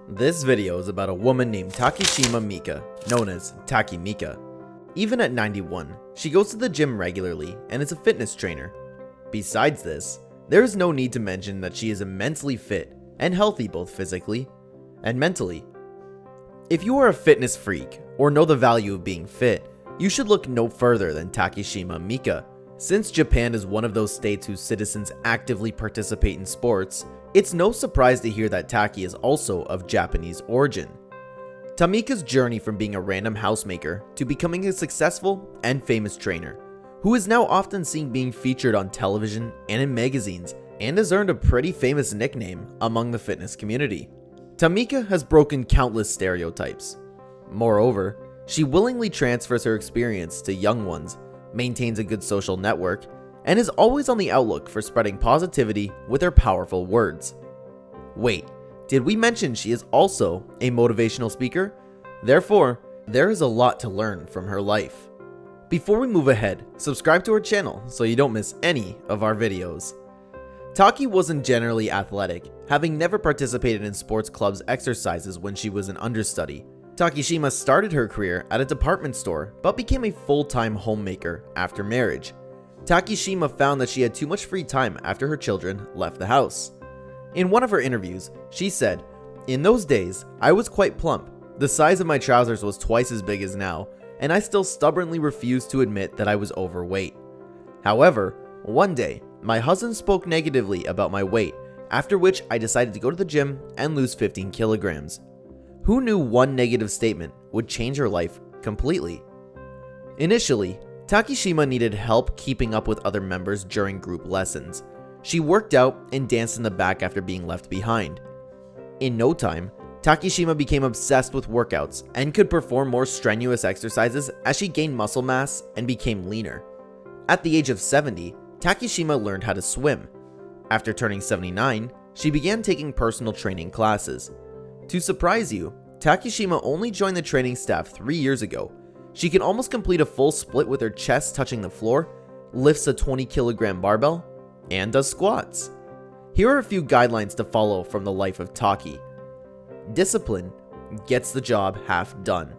This video is about a woman named Takishima Mika, known as Takimika. Even at 91, she goes to the gym regularly and is a fitness trainer. Besides this, there is no need to mention that she is immensely fit and healthy both physically and mentally. If you are a fitness freak or know the value of being fit, you should look no further than Takishima Mika. Since Japan is one of those states whose citizens actively participate in sports, it's no surprise to hear that Taki is also of Japanese origin. Tamika's journey from being a random housemaker to becoming a successful and famous trainer, who is now often seen being featured on television and in magazines, and has earned a pretty famous nickname among the fitness community. Tamika has broken countless stereotypes. Moreover, she willingly transfers her experience to young ones, maintains a good social network, and is always on the outlook for spreading positivity with her powerful words. Wait, did we mention she is also a motivational speaker? Therefore, there is a lot to learn from her life. Before we move ahead, subscribe to our channel so you don't miss any of our videos. Taki wasn't generally athletic, having never participated in sports clubs exercises when she was an understudy. Takishima started her career at a department store but became a full-time homemaker after marriage. Takishima found that she had too much free time after her children left the house. In one of her interviews, she said, "In those days, I was quite plump. The size of my trousers was twice as big as now, and I still stubbornly refused to admit that I was overweight. However, one day, my husband spoke negatively about my weight, after which I decided to go to the gym and lose 15 kilograms. Who knew one negative statement would change her life completely?" Initially, Takishima needed help keeping up with other members during group lessons. She worked out and danced in the back after being left behind. In no time, Takishima became obsessed with workouts and could perform more strenuous exercises as she gained muscle mass and became leaner. At the age of 70, Takishima learned how to swim. After turning 79, she began taking personal training classes. To surprise you, Takishima only joined the training staff 3 years ago. She can almost complete a full split with her chest touching the floor, lifts a 20-kilogram barbell, and does squats. Here are a few guidelines to follow from the life of Taki. Discipline gets the job half done.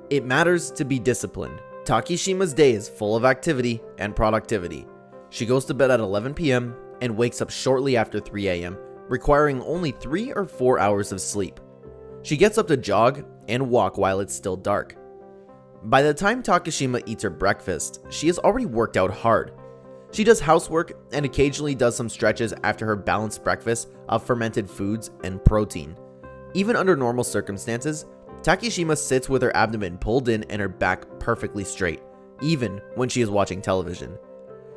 It matters to be disciplined. Takishima's day is full of activity and productivity. She goes to bed at 11 p.m. and wakes up shortly after 3 a.m., requiring only 3 or 4 hours of sleep. She gets up to jog and walk while it's still dark. By the time Takishima eats her breakfast, she has already worked out hard. She does housework and occasionally does some stretches after her balanced breakfast of fermented foods and protein. Even under normal circumstances, Takishima sits with her abdomen pulled in and her back perfectly straight, even when she is watching television.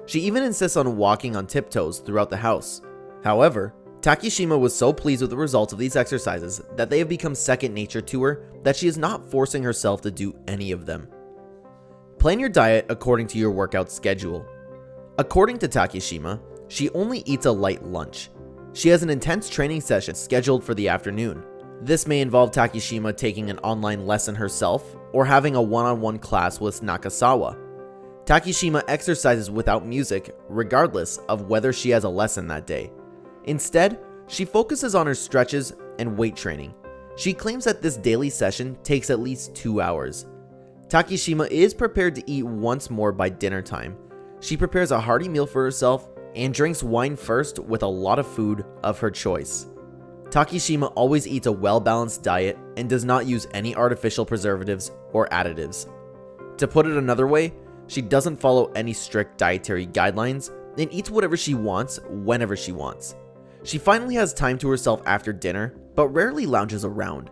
She even insists on walking on tiptoes throughout the house. However, Takishima was so pleased with the results of these exercises that they have become second nature to her that she is not forcing herself to do any of them. Plan your diet according to your workout schedule. According to Takishima, she only eats a light lunch. She has an intense training session scheduled for the afternoon. This may involve Takishima taking an online lesson herself or having a one-on-one class with Nakasawa. Takishima exercises without music regardless of whether she has a lesson that day. Instead, she focuses on her stretches and weight training. She claims that this daily session takes at least 2 hours. Takishima is prepared to eat once more by dinner time. She prepares a hearty meal for herself and drinks wine first with a lot of food of her choice. Takishima always eats a well-balanced diet and does not use any artificial preservatives or additives. To put it another way, she doesn't follow any strict dietary guidelines and eats whatever she wants whenever she wants. She finally has time to herself after dinner, but rarely lounges around.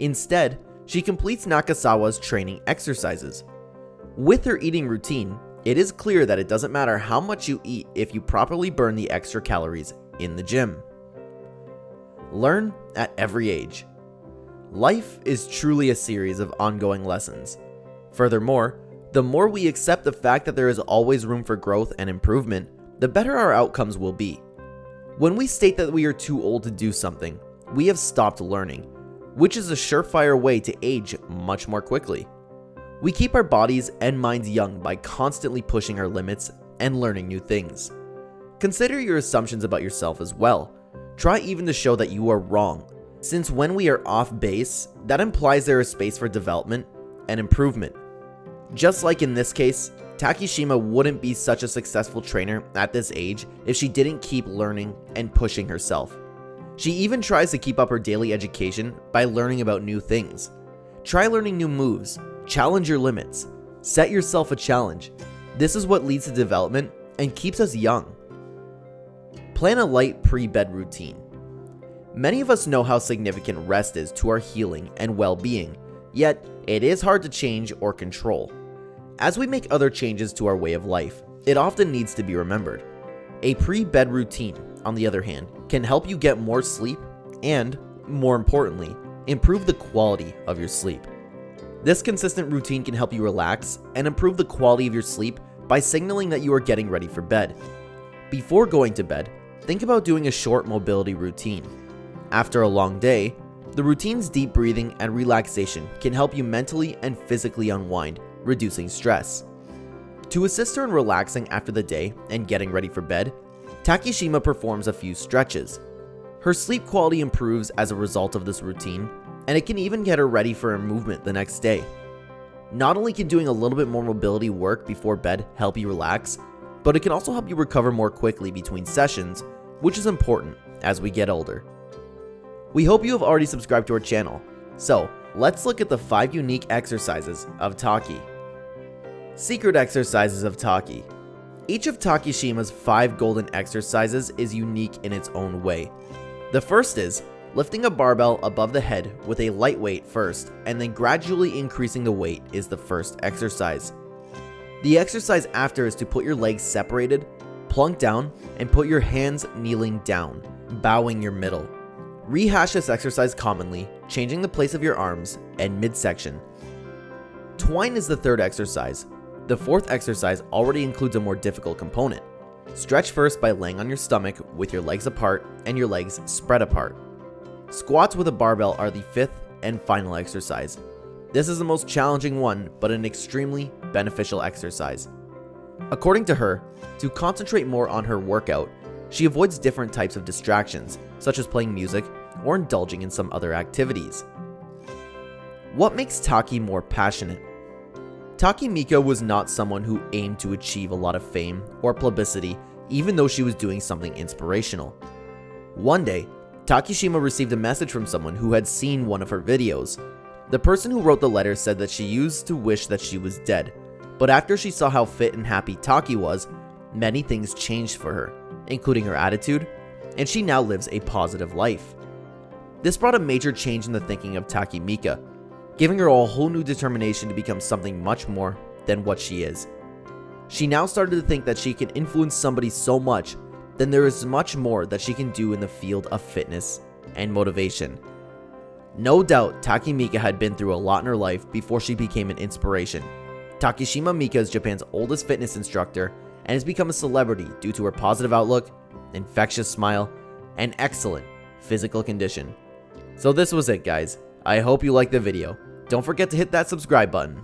Instead, she completes Nakasawa's training exercises. With her eating routine, it is clear that it doesn't matter how much you eat if you properly burn the extra calories in the gym. Learn at every age. Life is truly a series of ongoing lessons. Furthermore, the more we accept the fact that there is always room for growth and improvement, the better our outcomes will be. When we state that we are too old to do something, we have stopped learning, which is a surefire way to age much more quickly. We keep our bodies and minds young by constantly pushing our limits and learning new things. Consider your assumptions about yourself as well. Try even to show that you are wrong. since when we are off base, that implies there is space for development and improvement. Just like in this case, Takishima wouldn't be such a successful trainer at this age if she didn't keep learning and pushing herself. She even tries to keep up her daily education by learning about new things. Try learning new moves, challenge your limits, set yourself a challenge. This is what leads to development and keeps us young. Plan a light pre-bed routine. Many of us know how significant rest is to our healing and well-being, yet it is hard to change or control. As we make other changes to our way of life, it often needs to be remembered. A pre-bed routine, on the other hand, can help you get more sleep and, more importantly, improve the quality of your sleep. This consistent routine can help you relax and improve the quality of your sleep by signaling that you are getting ready for bed. Before going to bed, think about doing a short mobility routine. After a long day, the routine's deep breathing and relaxation can help you mentally and physically unwind, reducing stress. To assist her in relaxing after the day and getting ready for bed, Takishima performs a few stretches. Her sleep quality improves as a result of this routine, and it can even get her ready for a movement the next day. Not only can doing a little bit more mobility work before bed help you relax, but it can also help you recover more quickly between sessions, which is important as we get older. We hope you have already subscribed to our channel, so let's look at the 5 unique exercises of Taki. Secret exercises of Taki. Each of Takishima's 5 golden exercises is unique in its own way. The first is lifting a barbell above the head with a light weight first, and then gradually increasing the weight is the first exercise. The exercise after is to put your legs separated, plunk down, and put your hands kneeling down, bowing your middle. Rehash this exercise commonly, changing the place of your arms and midsection. Twine is the third exercise. The fourth exercise already includes a more difficult component. Stretch first by laying on your stomach with your legs apart and your legs spread apart. Squats with a barbell are the fifth and final exercise. This is the most challenging one, but an extremely beneficial exercise. According to her, to concentrate more on her workout, she avoids different types of distractions, such as playing music or indulging in some other activities. What makes Taki more passionate? Takimika was not someone who aimed to achieve a lot of fame or publicity, even though she was doing something inspirational. One day, Takishima received a message from someone who had seen one of her videos. The person who wrote the letter said that she used to wish that she was dead, but after she saw how fit and happy Taki was, many things changed for her, including her attitude, and she now lives a positive life. This brought a major change in the thinking of Takimika, giving her a whole new determination to become something much more than what she is. She now started to think that she can influence somebody so much, then there is much more that she can do in the field of fitness and motivation. No doubt Takimika had been through a lot in her life before she became an inspiration. Takishima Mika is Japan's oldest fitness instructor and has become a celebrity due to her positive outlook, infectious smile, and excellent physical condition. So this was it, guys. I hope you liked the video. Don't forget to hit that subscribe button.